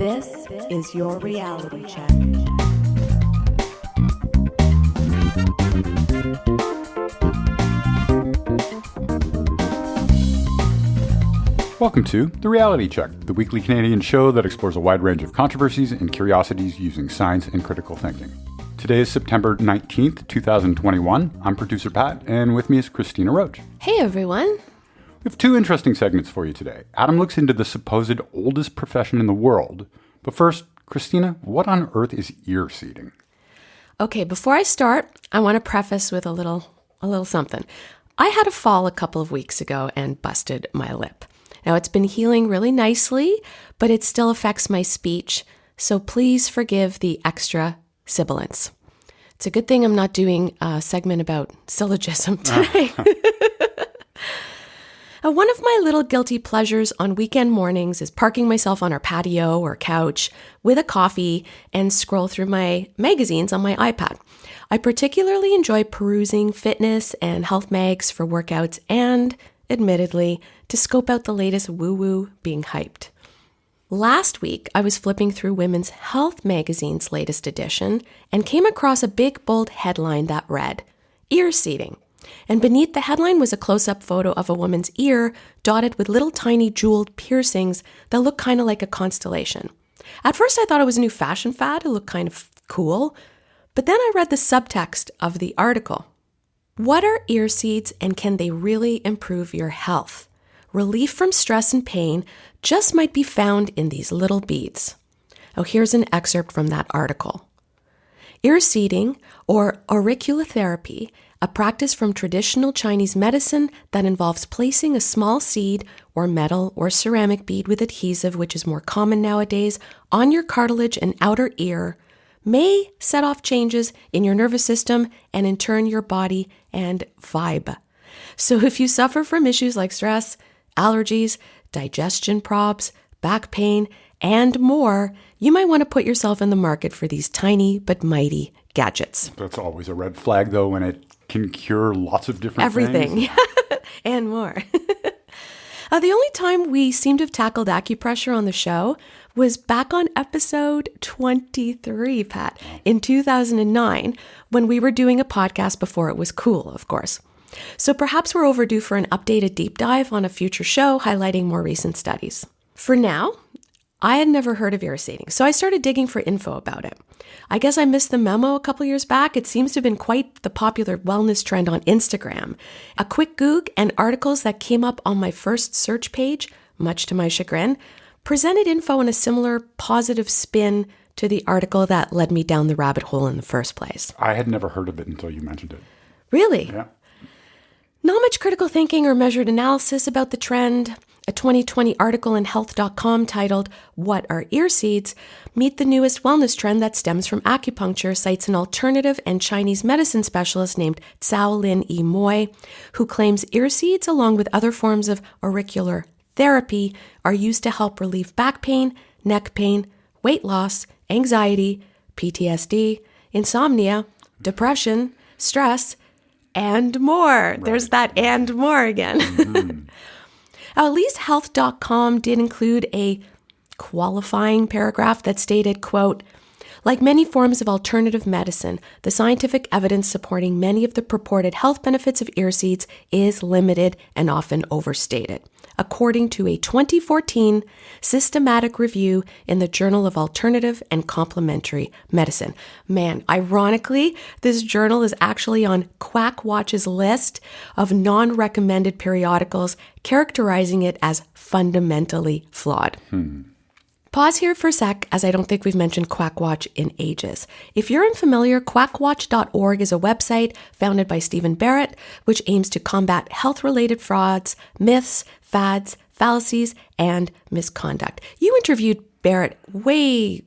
This is your reality check. Welcome to The Reality Check, the weekly Canadian show that explores a wide range of controversies and curiosities using science and critical thinking. Today is September 19th, 2021. I'm producer Pat, and with me is Christina Roach. Hey, everyone. We have two interesting segments for you today. Adam looks into the supposed oldest profession in the world. But first, Christina, what on earth is ear seeding? Okay, before I start, I want to preface with a little something. I had a fall a couple of weeks ago and busted my lip. Now, it's been healing really nicely, but it still affects my speech, so please forgive the extra sibilance. It's a good thing I'm not doing a segment about syllogism today. One of my little guilty pleasures on weekend mornings is parking myself on our patio or couch with a coffee and scroll through my magazines on my iPad. I particularly enjoy perusing fitness and health mags for workouts and, admittedly, to scope out the latest woo-woo being hyped. Last week, I was flipping through Women's Health magazine's latest edition and came across a big, bold headline that read, "Ear Seeding." And beneath the headline was a close-up photo of a woman's ear dotted with little tiny jeweled piercings that look kind of like a constellation. At first, I thought it was a new fashion fad. It looked kind of cool. But then I read the subtext of the article. What are ear seeds and can they really improve your health? Relief from stress and pain just might be found in these little beads. Oh, here's an excerpt from that article. Ear seeding, or auriculotherapy, a practice from traditional Chinese medicine that involves placing a small seed or metal or ceramic bead with adhesive, which is more common nowadays, on your cartilage and outer ear, may set off changes in your nervous system and in turn your body and vibe. So if you suffer from issues like stress, allergies, digestion probs, back pain, and more, you might want to put yourself in the market for these tiny but mighty gadgets. That's always a red flag, though, when it can cure lots of different Everything. things. And more. The only time we seem to have tackled acupressure on the show was back on episode 23, Pat, in 2009, when we were doing a podcast before it was cool, of course. So perhaps we're overdue for an updated deep dive on a future show highlighting more recent studies. For now, I had never heard of ear seeding, so I started digging for info about it. I guess I missed the memo a couple years back. It seems to have been quite the popular wellness trend on Instagram. A quick Goog and articles that came up on my first search page, much to my chagrin, presented info in a similar positive spin to the article that led me down the rabbit hole in the first place. I had never heard of it until you mentioned it. Really? Yeah. Not much critical thinking or measured analysis about the trend. A 2020 article in health.com titled, "What are ear seeds?" Meet the newest wellness trend that stems from acupuncture cites an alternative and Chinese medicine specialist named Cao Lin E. Moy, who claims ear seeds, along with other forms of auricular therapy, are used to help relieve back pain, neck pain, weight loss, anxiety, PTSD, insomnia, depression, stress, and more. Right. There's that and more again. Mm-hmm. At least health.com did include a qualifying paragraph that stated, quote, "Like many forms of alternative medicine, the scientific evidence supporting many of the purported health benefits of ear seeds is limited and often overstated, according to a 2014 systematic review in the Journal of Alternative and Complementary Medicine." Man, ironically, this journal is actually on Quackwatch's list of non-recommended periodicals, characterizing it as fundamentally flawed. Pause here for a sec, as I don't think we've mentioned Quackwatch in ages. If you're unfamiliar, quackwatch.org is a website founded by Stephen Barrett, which aims to combat health-related frauds, myths, fads, fallacies, and misconduct. You interviewed Barrett way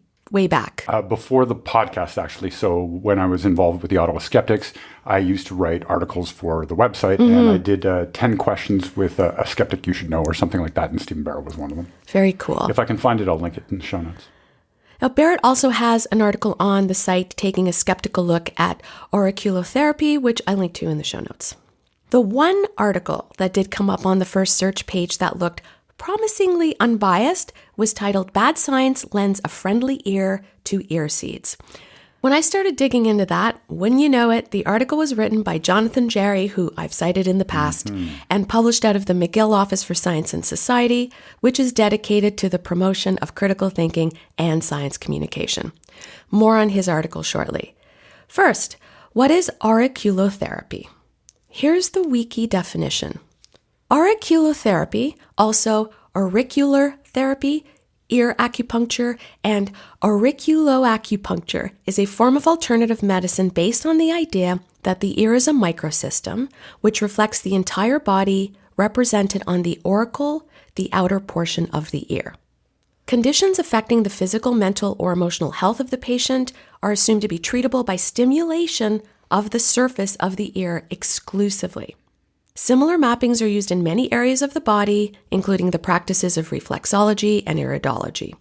back. Before the podcast, actually. So when I was involved with the Ottawa Skeptics, I used to write articles for the website, and I did 10 questions with a skeptic you should know or something like that, and Stephen Barrett was one of them. Very cool. If I can find it, I'll link it in the show notes. Now, Barrett also has an article on the site taking a skeptical look at auriculotherapy, which I link to in the show notes. The one article that did come up on the first search page that looked promisingly unbiased, was titled Bad Science Lends a Friendly Ear to Ear Seeds. When I started digging into that, wouldn't you know it, the article was written by Jonathan Jarry, who I've cited in the past, and published out of the McGill Office for Science and Society, which is dedicated to the promotion of critical thinking and science communication. More on his article shortly. First, what is auriculotherapy? Here's the wiki definition. Auriculotherapy, also auricular therapy, ear acupuncture, and auriculoacupuncture, is a form of alternative medicine based on the idea that the ear is a microsystem which reflects the entire body represented on the auricle, the outer portion of the ear. Conditions affecting the physical, mental, or emotional health of the patient are assumed to be treatable by stimulation of the surface of the ear exclusively. Similar mappings are used in many areas of the body, including the practices of reflexology and iridology.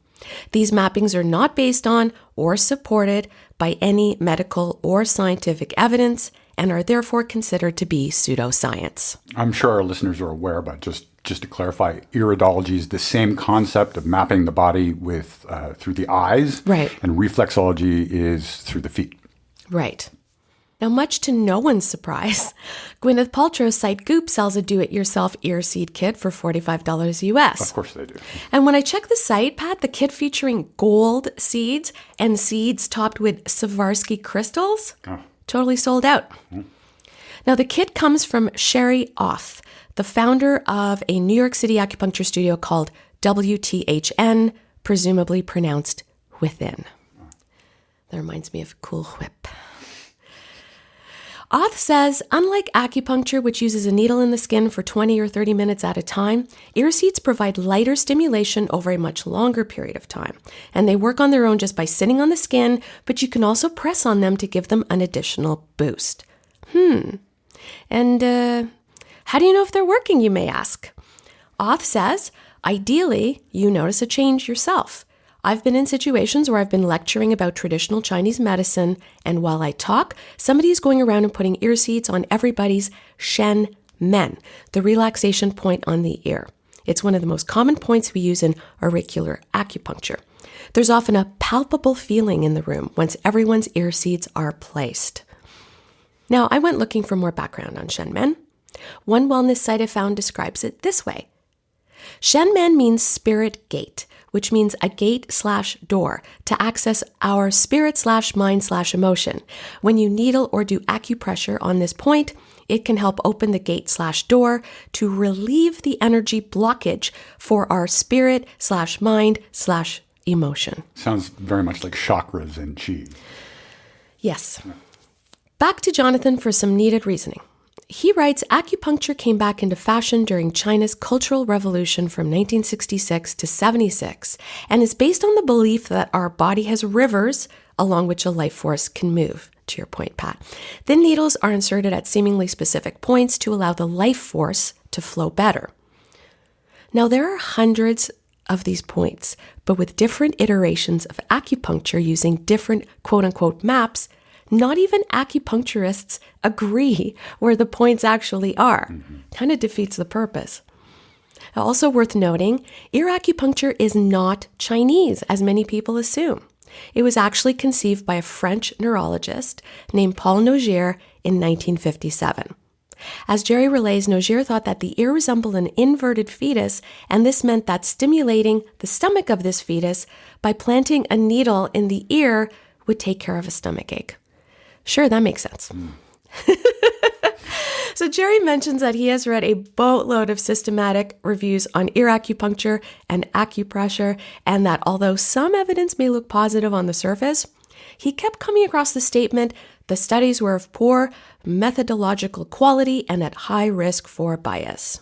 These mappings are not based on or supported by any medical or scientific evidence and are therefore considered to be pseudoscience. I'm sure our listeners are aware, but just to clarify, iridology is the same concept of mapping the body with through the eyes, right? And reflexology is through the feet, right? Now, much to no one's surprise, Gwyneth Paltrow's site Goop sells a do-it-yourself ear seed kit for $45 US. Of course they do. And when I checked the site, Pat, the kit featuring gold seeds and seeds topped with Swarovski crystals, totally sold out. Now, the kit comes from Sherry Oth, the founder of a New York City acupuncture studio called WTHN, presumably pronounced Within. That reminds me of a cool whip. Oth says, unlike acupuncture, which uses a needle in the skin for 20 or 30 minutes at a time, ear seeds provide lighter stimulation over a much longer period of time. And they work on their own just by sitting on the skin, but you can also press on them to give them an additional boost. And how do you know if they're working, you may ask? Oth says, ideally, you notice a change yourself. I've been in situations where I've been lecturing about traditional Chinese medicine, and while I talk, somebody is going around and putting ear seeds on everybody's shen men, the relaxation point on the ear. It's one of the most common points we use in auricular acupuncture. There's often a palpable feeling in the room once everyone's ear seeds are placed. Now, I went looking for more background on shen men. One wellness site I found describes it this way. Shen men means spirit gate, which means a gate/door to access our spirit/mind/emotion. When you needle or do acupressure on this point, it can help open the gate/door to relieve the energy blockage for our spirit/mind/emotion. Sounds very much like chakras and chi. Yes. Back to Jonathan for some needed reasoning. He writes, acupuncture came back into fashion during China's Cultural Revolution from 1966 to 76 and is based on the belief that our body has rivers along which a life force can move, to your point, Pat. Then needles are inserted at seemingly specific points to allow the life force to flow better. Now, there are hundreds of these points, but with different iterations of acupuncture using different quote-unquote maps, not even acupuncturists agree where the points actually are. Kind of defeats the purpose. Also worth noting, ear acupuncture is not Chinese, as many people assume. It was actually conceived by a French neurologist named Paul Nogier in 1957. As Jerry relays, Nogier thought that the ear resembled an inverted fetus, and this meant that stimulating the stomach of this fetus by planting a needle in the ear would take care of a stomachache. Sure, that makes sense. So Jerry mentions that he has read a boatload of systematic reviews on ear acupuncture and acupressure, and that although some evidence may look positive on the surface, he kept coming across the statement the studies were of poor methodological quality and at high risk for bias.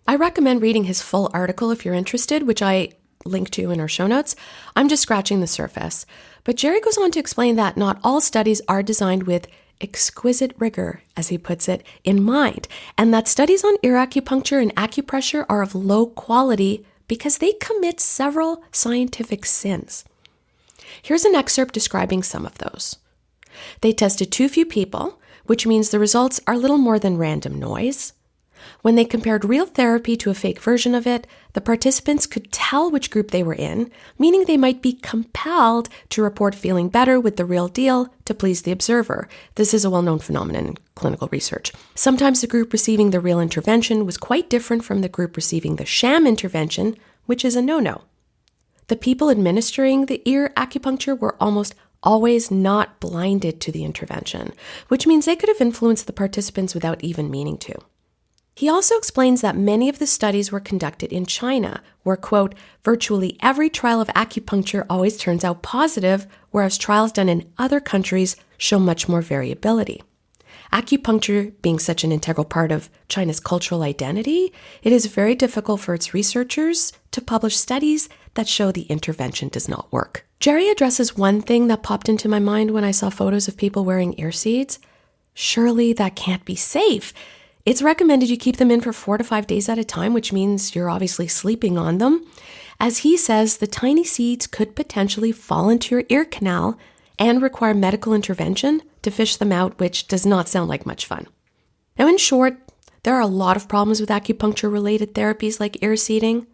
I recommend reading his full article if you're interested, which I link to in our show notes. I'm just scratching the surface. But Jerry goes on to explain that not all studies are designed with exquisite rigor, as he puts it, in mind, and that studies on ear acupuncture and acupressure are of low quality because they commit several scientific sins. Here's an excerpt describing some of those. They tested too few people, which means the results are little more than random noise. When they compared real therapy to a fake version of it, the participants could tell which group they were in, meaning they might be compelled to report feeling better with the real deal to please the observer. This is a well-known phenomenon in clinical research. Sometimes the group receiving the real intervention was quite different from the group receiving the sham intervention, which is a no-no. The people administering the ear acupuncture were almost always not blinded to the intervention, which means they could have influenced the participants without even meaning to. He also explains that many of the studies were conducted in China, where, quote, virtually every trial of acupuncture always turns out positive, whereas trials done in other countries show much more variability. Acupuncture being such an integral part of China's cultural identity, it is very difficult for its researchers to publish studies that show the intervention does not work. Jerry addresses one thing that popped into my mind when I saw photos of people wearing ear seeds. Surely that can't be safe. It's recommended you keep them in for 4 to 5 days at a time, which means you're obviously sleeping on them. As he says, the tiny seeds could potentially fall into your ear canal and require medical intervention to fish them out, which does not sound like much fun. Now, in short, there are a lot of problems with acupuncture-related therapies like ear seeding.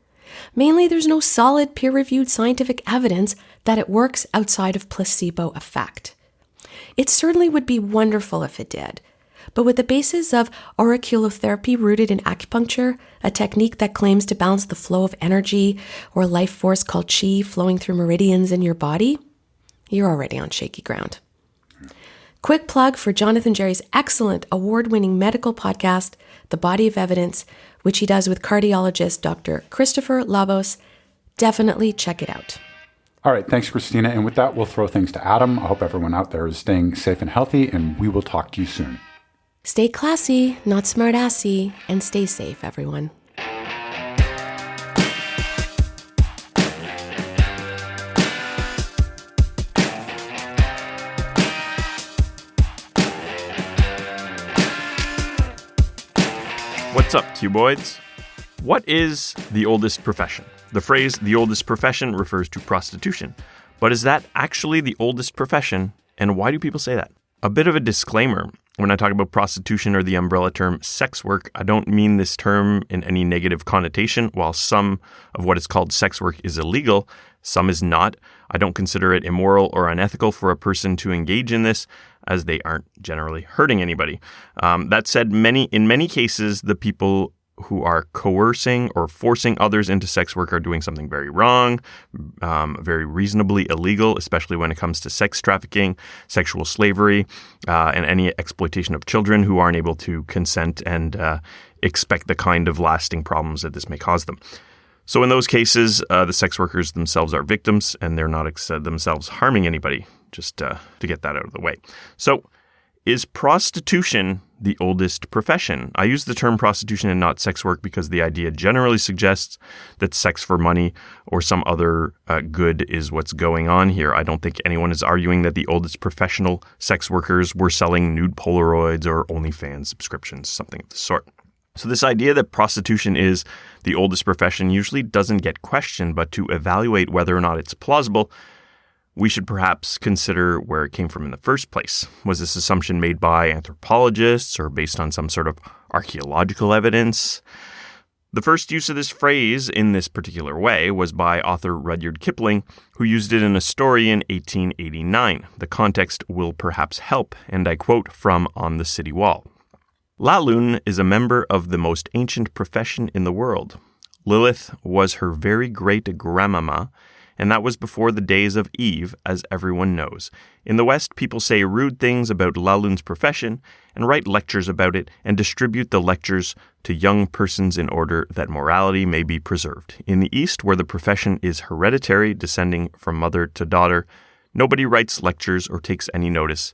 Mainly, there's no solid peer-reviewed scientific evidence that it works outside of placebo effect. It certainly would be wonderful if it did. But with the basis of auriculotherapy rooted in acupuncture, a technique that claims to balance the flow of energy or life force called qi flowing through meridians in your body, you're already on shaky ground. Quick plug for Jonathan Jerry's excellent award-winning medical podcast, The Body of Evidence, which he does with cardiologist Dr. Christopher Labos. Definitely check it out. All right, thanks, Christina. And with that, we'll throw things to Adam. I hope everyone out there is staying safe and healthy, and we will talk to you soon. Stay classy, not smart-assy, and stay safe, everyone. What's up, cuboids? What is the oldest profession? The phrase the oldest profession refers to prostitution. But is that actually the oldest profession? And why do people say that? A bit of a disclaimer. When I talk about prostitution or the umbrella term sex work, I don't mean this term in any negative connotation. While some of what is called sex work is illegal, some is not. I don't consider it immoral or unethical for a person to engage in this, as they aren't generally hurting anybody. That said, in many cases, the people who are coercing or forcing others into sex work are doing something very wrong, very reasonably illegal, especially when it comes to sex trafficking, sexual slavery, and any exploitation of children who aren't able to consent and expect the kind of lasting problems that this may cause them. So in those cases, the sex workers themselves are victims, and they're not themselves harming anybody, just to get that out of the way. So is prostitution the oldest profession? I use the term prostitution and not sex work because the idea generally suggests that sex for money or some other good is what's going on here. I don't think anyone is arguing that the oldest professional sex workers were selling nude Polaroids or OnlyFans subscriptions, something of the sort. So this idea that prostitution is the oldest profession usually doesn't get questioned, but to evaluate whether or not it's plausible, we should perhaps consider where it came from in the first place. Was this assumption made by anthropologists or based on some sort of archaeological evidence? The first use of this phrase in this particular way was by author Rudyard Kipling, who used it in a story in 1889. The context will perhaps help, and I quote from On the City Wall. La Lune is a member of the most ancient profession in the world. Lilith was her very great grandmamma, and that was before the days of Eve, as everyone knows. In the West, people say rude things about La Lune's profession and write lectures about it and distribute the lectures to young persons in order that morality may be preserved. In the East, where the profession is hereditary, descending from mother to daughter, nobody writes lectures or takes any notice,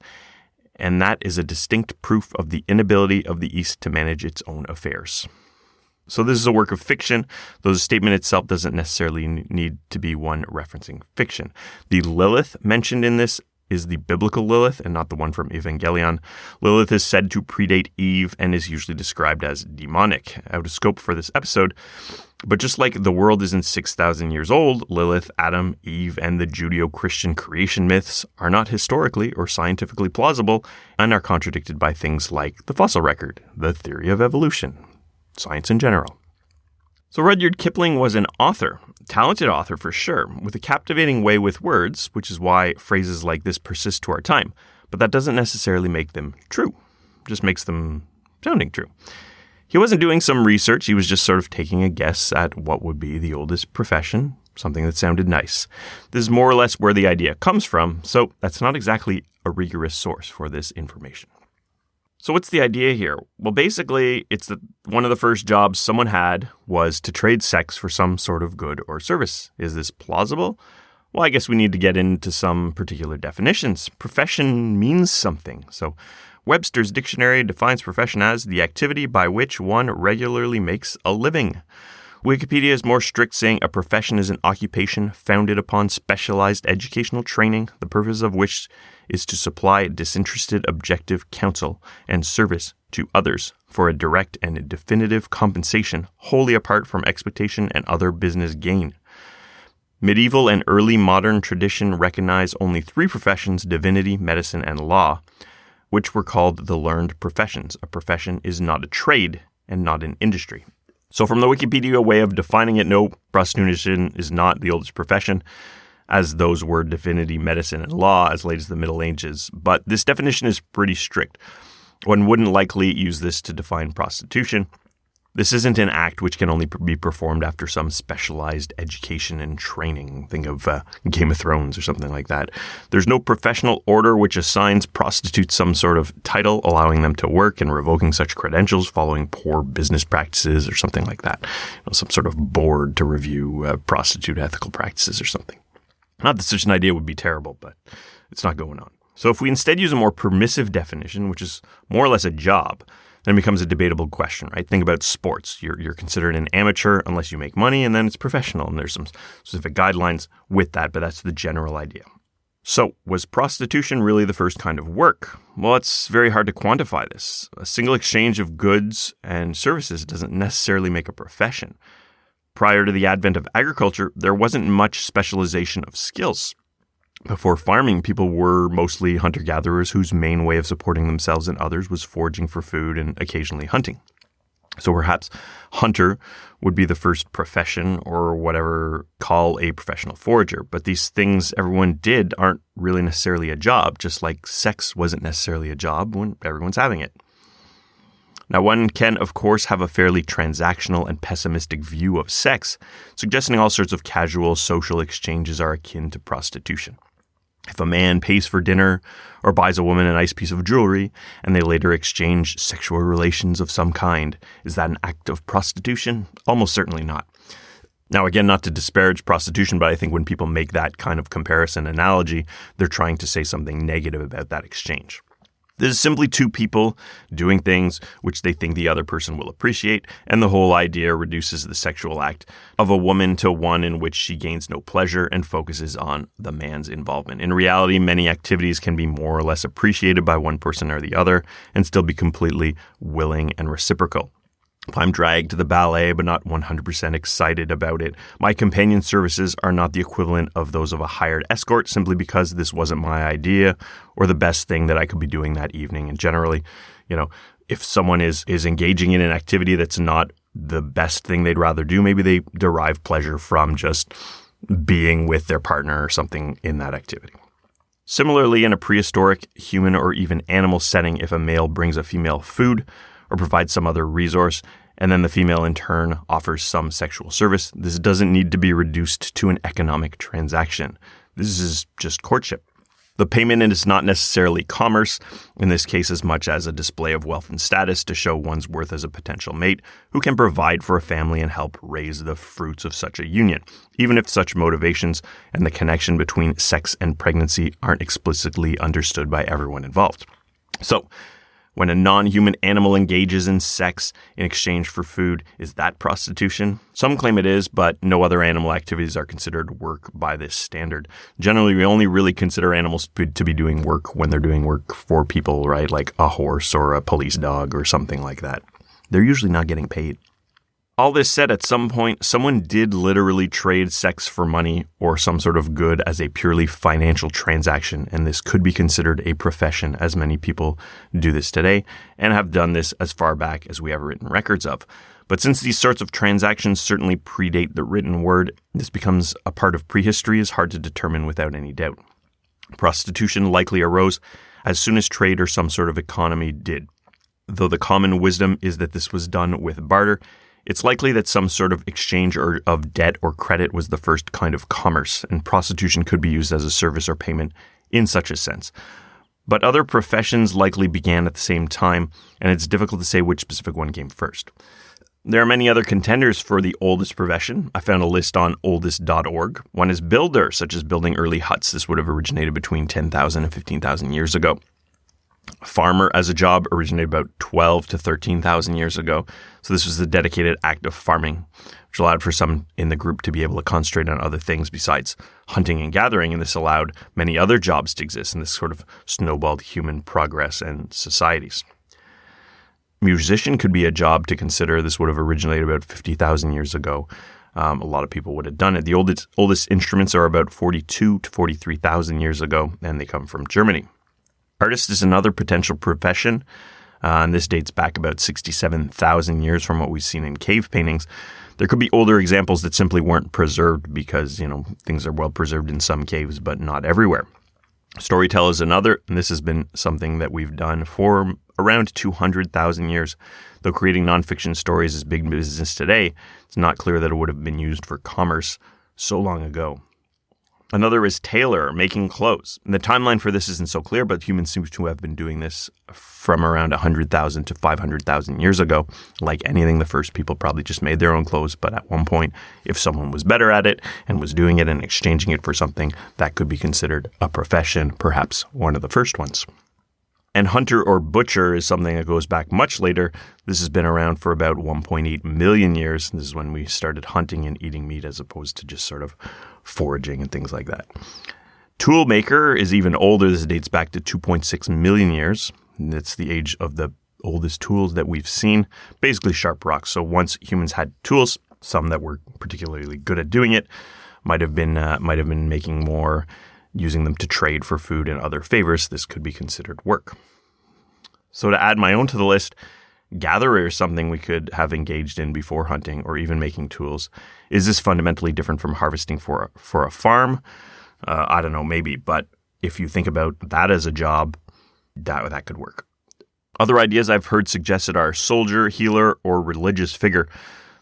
and that is a distinct proof of the inability of the East to manage its own affairs. So this is a work of fiction, though the statement itself doesn't necessarily need to be one referencing fiction. The Lilith mentioned in this is the biblical Lilith and not the one from Evangelion. Lilith is said to predate Eve and is usually described as demonic, out of scope for this episode. But just like the world isn't 6,000 years old, Lilith, Adam, Eve, and the Judeo-Christian creation myths are not historically or scientifically plausible and are contradicted by things like the fossil record, the theory of evolution, science in general. So Rudyard Kipling was an author, talented author for sure, with a captivating way with words, which is why phrases like this persist to our time. But that doesn't necessarily make them true, just makes them sounding true. He wasn't doing some research, he was just sort of taking a guess at what would be the oldest profession, something that sounded nice. This is more or less where the idea comes from, so that's not exactly a rigorous source for this information. So what's the idea here? Well, basically, it's that one of the first jobs someone had was to trade sex for some sort of good or service. Is this plausible? Well, I guess we need to get into some particular definitions. Profession means something. So Webster's dictionary defines profession as the activity by which one regularly makes a living. Wikipedia is more strict, saying a profession is an occupation founded upon specialized educational training, the purpose of which is to supply disinterested objective counsel and service to others for a direct and definitive compensation wholly apart from expectation and other business gain. Medieval and early modern tradition recognize only three professions, divinity, medicine, and law, which were called the learned professions. A profession is not a trade and not an industry. So from the Wikipedia way of defining it, no, prostitution is not the oldest profession, as those were divinity, medicine, and law as late as the Middle Ages. But this definition is pretty strict. One wouldn't likely use this to define prostitution. This isn't an act which can only be performed after some specialized education and training. Think of Game of Thrones or something like that. There's no professional order which assigns prostitutes some sort of title, allowing them to work and revoking such credentials following poor business practices or something like that. Some sort of board to review prostitute ethical practices or something. Not that such an idea would be terrible, but it's not going on. So if we instead use a more permissive definition, which is more or less a job, then it becomes a debatable question, right? Think about sports. You're considered an amateur unless you make money, and then it's professional. And there's some specific guidelines with that, but that's the general idea. So was prostitution really the first kind of work? Well, it's very hard to quantify this. A single exchange of goods and services doesn't necessarily make a profession. Prior to the advent of agriculture, there wasn't much specialization of skills. Before farming, people were mostly hunter-gatherers whose main way of supporting themselves and others was foraging for food and occasionally hunting. So perhaps hunter would be the first profession or whatever call a professional forager. But these things everyone did aren't really necessarily a job, just like sex wasn't necessarily a job when everyone's having it. Now, one can, of course, have a fairly transactional and pessimistic view of sex, suggesting all sorts of casual social exchanges are akin to prostitution. If a man pays for dinner or buys a woman a nice piece of jewelry and they later exchange sexual relations of some kind, is that an act of prostitution? Almost certainly not. Now, again, not to disparage prostitution, but I think when people make that kind of comparison analogy, they're trying to say something negative about that exchange. This is simply two people doing things which they think the other person will appreciate, and the whole idea reduces the sexual act of a woman to one in which she gains no pleasure and focuses on the man's involvement. In reality, many activities can be more or less appreciated by one person or the other and still be completely willing and reciprocal. If I'm dragged to the ballet but not 100% excited about it, my companion services are not the equivalent of those of a hired escort simply because this wasn't my idea or the best thing that I could be doing that evening. And generally, if someone is engaging in an activity that's not the best thing they'd rather do, maybe they derive pleasure from just being with their partner or something in that activity. Similarly, in a prehistoric human or even animal setting, if a male brings a female food or provides some other resource, and then the female in turn offers some sexual service, this doesn't need to be reduced to an economic transaction. This is just courtship. The payment is not necessarily commerce, in this case as much as a display of wealth and status to show one's worth as a potential mate who can provide for a family and help raise the fruits of such a union, even if such motivations and the connection between sex and pregnancy aren't explicitly understood by everyone involved. So, when a non-human animal engages in sex in exchange for food, is that prostitution? Some claim it is, but no other animal activities are considered work by this standard. Generally, we only really consider animals to be doing work when they're doing work for people, right? Like a horse or a police dog or something like that. They're usually not getting paid. All this said, at some point, someone did literally trade sex for money or some sort of good as a purely financial transaction, and this could be considered a profession, as many people do this today and have done this as far back as we have written records of. But since these sorts of transactions certainly predate the written word, this becomes a part of prehistory is hard to determine without any doubt. Prostitution likely arose as soon as trade or some sort of economy did. Though the common wisdom is that this was done with barter, it's likely that some sort of exchange of debt or credit was the first kind of commerce, and prostitution could be used as a service or payment in such a sense. But other professions likely began at the same time, and it's difficult to say which specific one came first. There are many other contenders for the oldest profession. I found a list on oldest.org. One is builder, such as building early huts. This would have originated between 10,000 and 15,000 years ago. Farmer as a job originated about 12 to 13,000 years ago. So this was the dedicated act of farming, which allowed for some in the group to be able to concentrate on other things besides hunting and gathering. And this allowed many other jobs to exist, and this sort of snowballed human progress and societies. Musician could be a job to consider. This would have originated about 50,000 years ago. A lot of people would have done it. The oldest instruments are about 42 to 43,000 years ago, and they come from Germany. Artist is another potential profession, and this dates back about 67,000 years from what we've seen in cave paintings. There could be older examples that simply weren't preserved because, things are well preserved in some caves, but not everywhere. Storyteller is another, and this has been something that we've done for around 200,000 years. Though creating nonfiction stories is big business today, it's not clear that it would have been used for commerce so long ago. Another is tailor, making clothes. And the timeline for this isn't so clear, but humans seem to have been doing this from around 100,000 to 500,000 years ago. Like anything, the first people probably just made their own clothes, but at one point, if someone was better at it and was doing it and exchanging it for something, that could be considered a profession, perhaps one of the first ones. And hunter or butcher is something that goes back much later. This has been around for about 1.8 million years. This is when we started hunting and eating meat as opposed to just sort of foraging and things like that. Tool maker is even older. This dates back to 2.6 million years. And it's the age of the oldest tools that we've seen, basically sharp rocks. So once humans had tools, some that were particularly good at doing it, might have been making more, using them to trade for food and other favors. This could be considered work. So to add my own to the list, gatherer is something we could have engaged in before hunting or even making tools. Is this fundamentally different from harvesting for a farm? I don't know, maybe. But if you think about that as a job, that could work. Other ideas I've heard suggested are soldier, healer, or religious figure.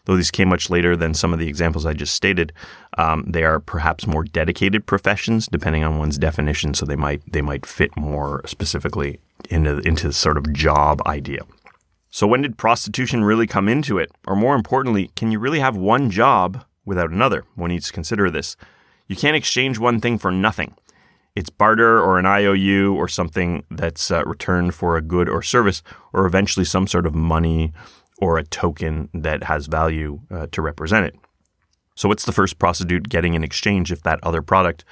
Though these came much later than some of the examples I just stated, they are perhaps more dedicated professions, depending on one's definition. So they might fit more specifically into the sort of job idea. So when did prostitution really come into it? Or more importantly, can you really have one job without another? One needs to consider this. You can't exchange one thing for nothing. It's barter or an IOU or something that's returned for a good or service, or eventually some sort of money or a token that has value to represent it. So what's the first prostitute getting in exchange if that other product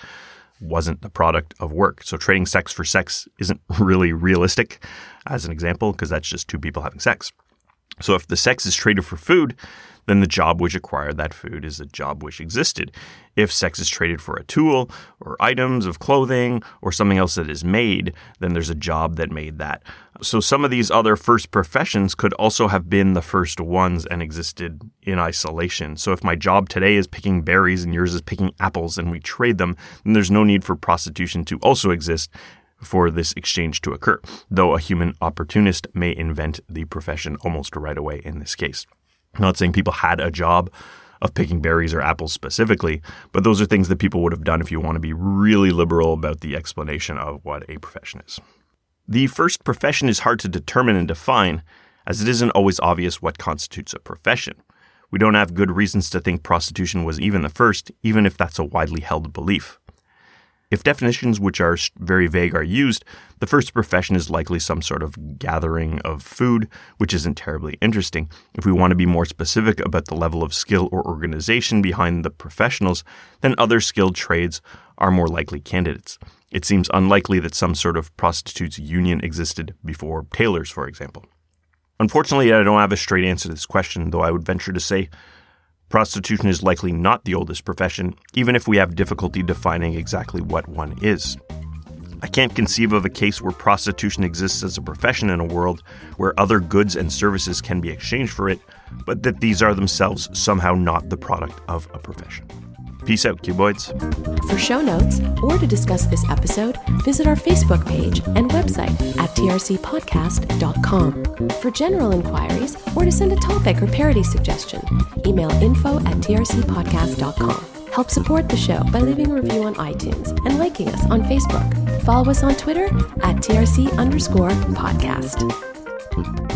wasn't the product of work? So trading sex for sex isn't really realistic as an example, because that's just two people having sex. So if the sex is traded for food, then the job which acquired that food is a job which existed. If sex is traded for a tool or items of clothing or something else that is made, then there's a job that made that. So some of these other first professions could also have been the first ones and existed in isolation. So if my job today is picking berries and yours is picking apples and we trade them, then there's no need for prostitution to also exist for this exchange to occur, though a human opportunist may invent the profession almost right away in this case. I'm not saying people had a job of picking berries or apples specifically, but those are things that people would have done if you want to be really liberal about the explanation of what a profession is. The first profession is hard to determine and define, as it isn't always obvious what constitutes a profession. We don't have good reasons to think prostitution was even the first, even if that's a widely held belief. If definitions which are very vague are used, the first profession is likely some sort of gathering of food, which isn't terribly interesting. If we want to be more specific about the level of skill or organization behind the professionals, then other skilled trades are more likely candidates. It seems unlikely that some sort of prostitutes' union existed before tailors, for example. Unfortunately, I don't have a straight answer to this question, though I would venture to say prostitution is likely not the oldest profession, even if we have difficulty defining exactly what one is. I can't conceive of a case where prostitution exists as a profession in a world where other goods and services can be exchanged for it, but that these are themselves somehow not the product of a profession. Peace out, cuboids. For show notes or to discuss this episode, visit our Facebook page and website at trcpodcast.com. For general inquiries or to send a topic or parody suggestion, email info@trcpodcast.com. Help support the show by leaving a review on iTunes and liking us on Facebook. Follow us on Twitter @TRC_podcast.